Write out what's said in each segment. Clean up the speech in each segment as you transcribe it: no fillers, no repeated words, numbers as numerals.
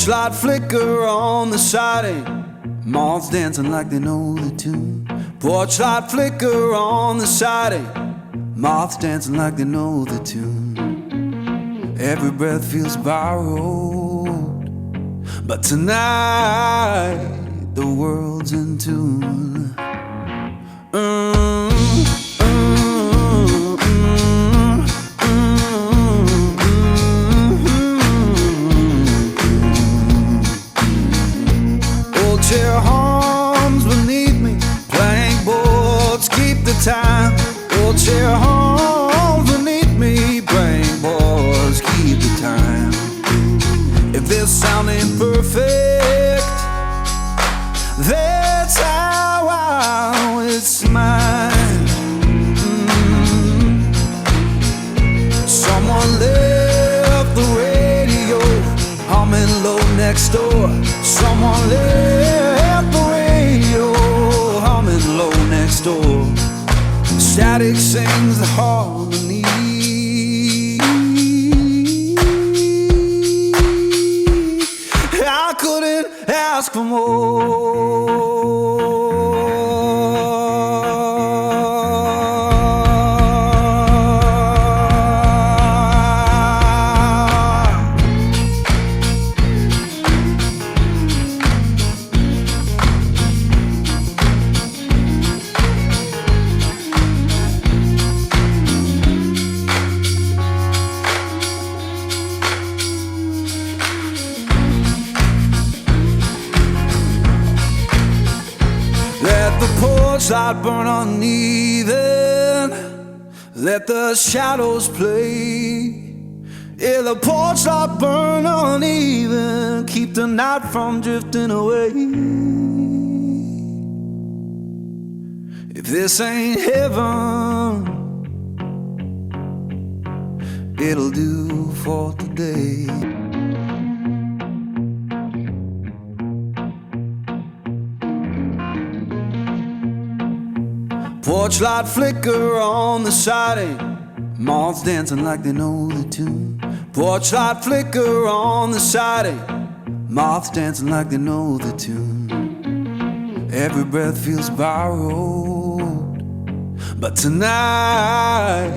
Porch light flicker on the siding, moths dancing like they know the tune. Porch light flicker on the siding, moths dancing like they know the tune. Every breath feels borrowed, but tonight the world's in tune. Old chair hums beneath me, plank boards keep the time. Old chair hums beneath me, plank boards keep the time. If this sound ain't perfect, that's how it's mine. Someone left the radio humming low next door. Someone left the radio humming low next door. Static sings the harmony. I couldn't ask for more. Let the porch light burn uneven, let the shadows play. Yeah, the porch light burn uneven, keep the night from drifting away. If this ain't heaven, it'll do for today. Porch light flicker on the siding, moths dancing like they know the tune. Porch light flicker on the siding, moths dancing like they know the tune. Every breath feels borrowed, but tonight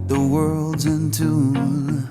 the world's in tune.